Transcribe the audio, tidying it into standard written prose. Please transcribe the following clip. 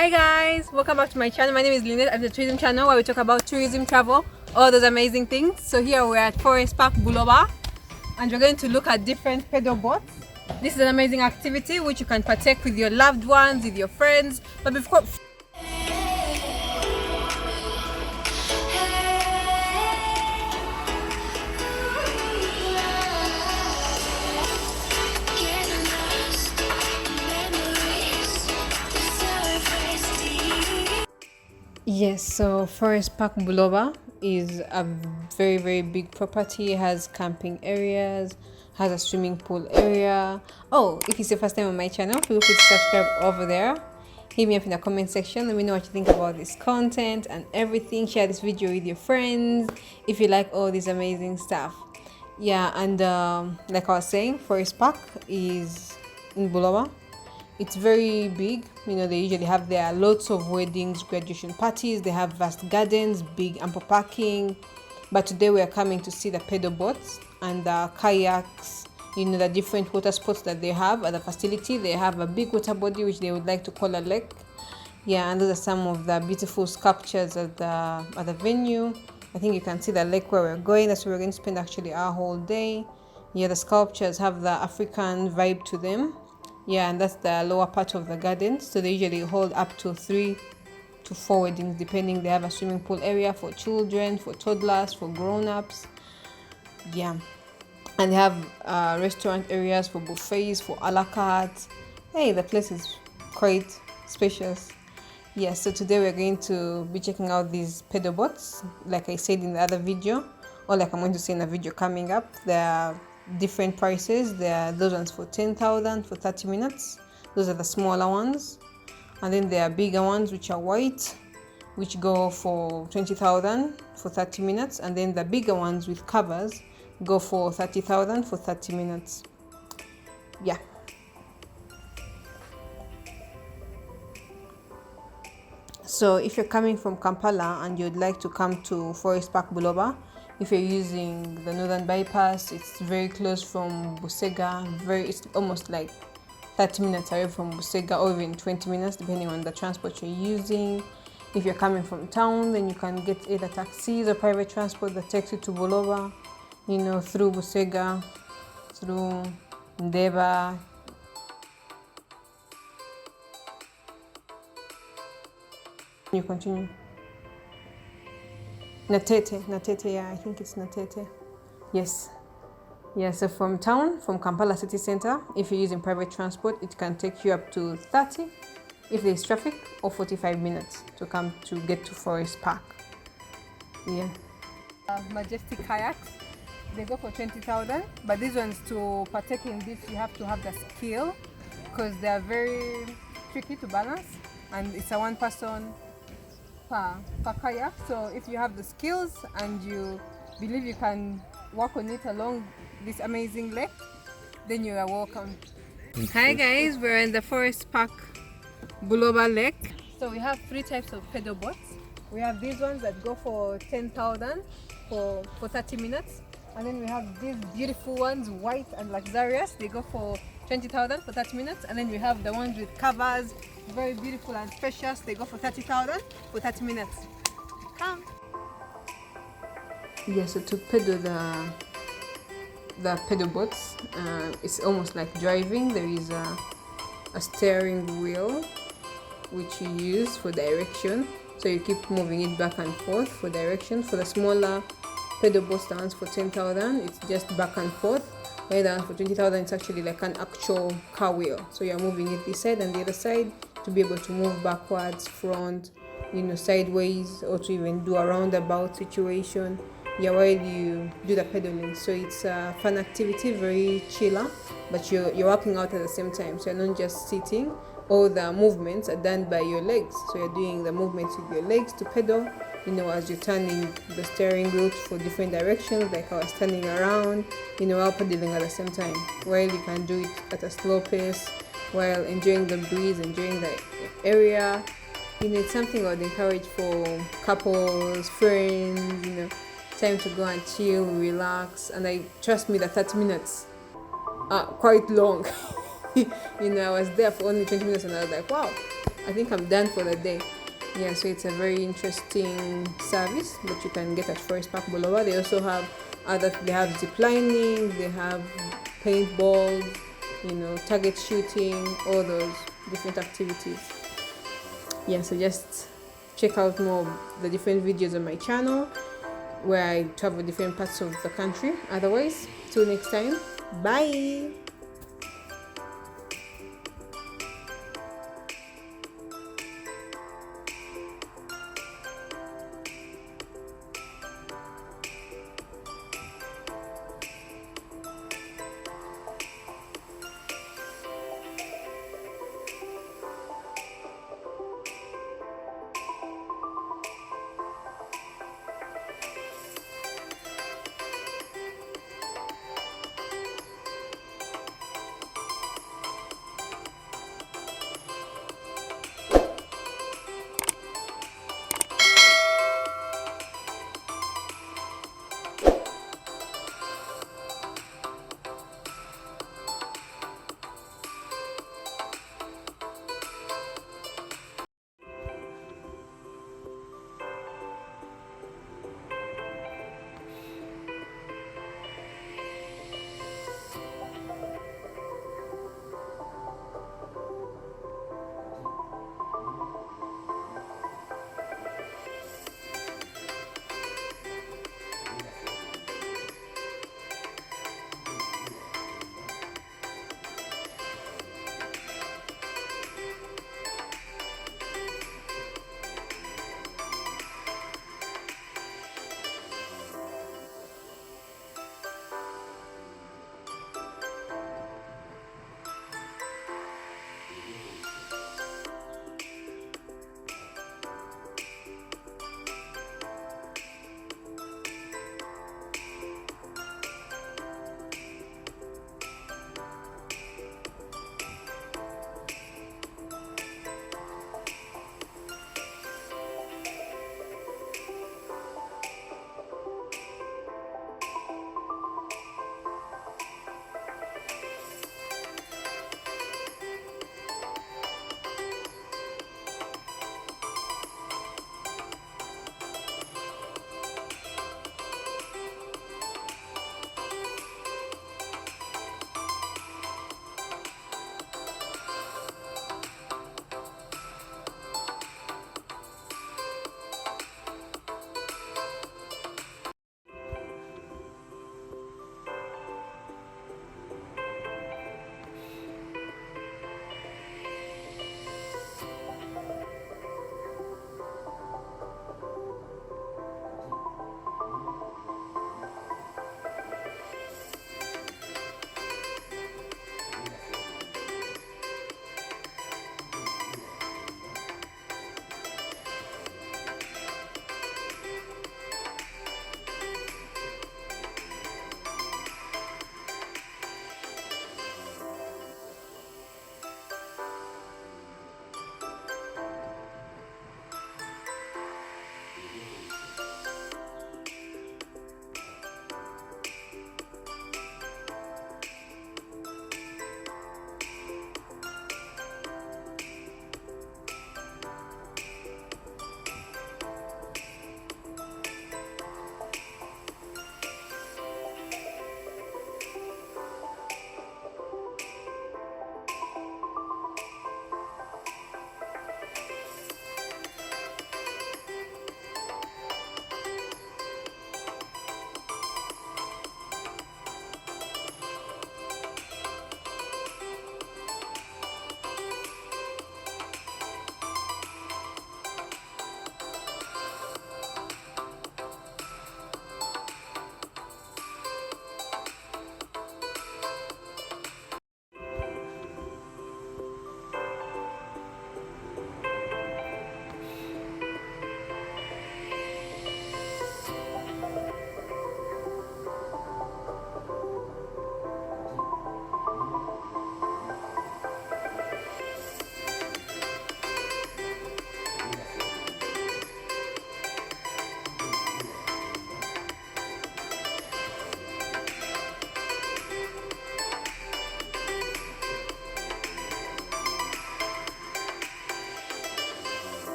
Hi guys, welcome back to my channel. My name is Lynett at the tourism channel where we talk about tourism, travel, all those amazing things. So here we're at Forest Park Buloba and we're going to look at different pedal boats. This is an amazing activity which you can partake with your loved ones, with your friends. But before Yes, so Forest Park Buloba is a very big property. It has camping areas, has a swimming pool area. Oh, if it's your first time on my channel, feel free to subscribe over there. Hit me up in the comment section. Let me know what you think about this content and everything. Share this video with your friends if you like all this amazing stuff. Yeah, and like I was saying, Forest Park is in Buloba. It's very big. They usually have there lots of weddings, graduation parties. They have vast gardens, big ample parking. But today we are coming to see the pedal boats and the kayaks, the different water sports that they have at the facility. They have a big water body which they would like to call a lake. Yeah, and those are some of the beautiful sculptures at the venue. I think you can see the lake where we're going. That's where we're going to spend actually our whole day. Yeah, the sculptures have the African vibe to them. Yeah, and that's the lower part of the garden. So they usually hold up to 3 to 4 weddings depending. They have a swimming pool area for children, for toddlers, for grown-ups. Yeah, and they have restaurant areas for buffets, for a la carte. Hey, the place is quite spacious. Yeah, so today we're going to be checking out these pedal boats, like I said in the other video, or like I'm going to say in the video coming up. There are different prices. There are those ones for 10,000 for 30 minutes. Those are the smaller ones. And then there are bigger ones which are white, which go for 20,000 for 30 minutes. And then the bigger ones with covers go for 30,000 for 30 minutes. Yeah. So if you're coming from Kampala and you'd like to come to Forest Park Buloba, if you're using the Northern Bypass, it's very close from Busega. It's almost like 30 minutes away from Busega, or even 20 minutes depending on the transport you're using. If you're coming from town, then you can get either taxis or private transport that takes you to Buloba, through Busega, through Ndeba. You continue. Natete, yeah, I think it's Natete. Yes. Yeah, so from town, from Kampala city center, if you're using private transport, it can take you up to 30 if there's traffic, or 45 minutes to get to Forest Park. Yeah. Majestic kayaks, they go for 20,000, but these ones, to partake in this, you have to have the skill because they are very tricky to balance, and it's a one person per kayak. So if you have the skills and you believe you can work on it along this amazing lake, then you are welcome. Hi guys, we're in the Forest Park Buloba Lake. So we have 3 types of pedal boats. We have these ones that go for 10,000 for 30 minutes. And then we have these beautiful ones, white and luxurious. They go for 20,000 for 30 minutes. And then we have the ones with covers, very beautiful and spacious. They go for 30,000 for 30 minutes. Come. Yeah, so to pedal the pedal boats, it's almost like driving. There is a steering wheel which you use for direction. So you keep moving it back and forth for direction. For the smaller pedal boats, the ones for 10,000, it's just back and forth. While the ones for 20,000, it's actually like an actual car wheel. So you're moving it this side and the other side to be able to move backwards, front, sideways, or to even do a roundabout situation. Yeah, while you do the pedaling. So it's a fun activity, very chiller, but you're working out at the same time. So you're not just sitting. All the movements are done by your legs. So you're doing the movements with your legs to pedal, as you're turning the steering wheel for different directions, like I was turning around, while pedaling at the same time. While you can do it at a slow pace, while enjoying the breeze, enjoying the area. It's something I would encourage for couples, friends, time to go and chill, relax. And trust me, the 30 minutes are quite long. I was there for only 20 minutes and I was like, wow, I think I'm done for the day. Yeah, so it's a very interesting service that you can get at Forest Park Buloba. They also have they have zip lining, they have paintballs, target shooting, all those different activities. Yeah, so just check out more of the different videos on my channel where I travel different parts of the country. Otherwise, till next time, bye.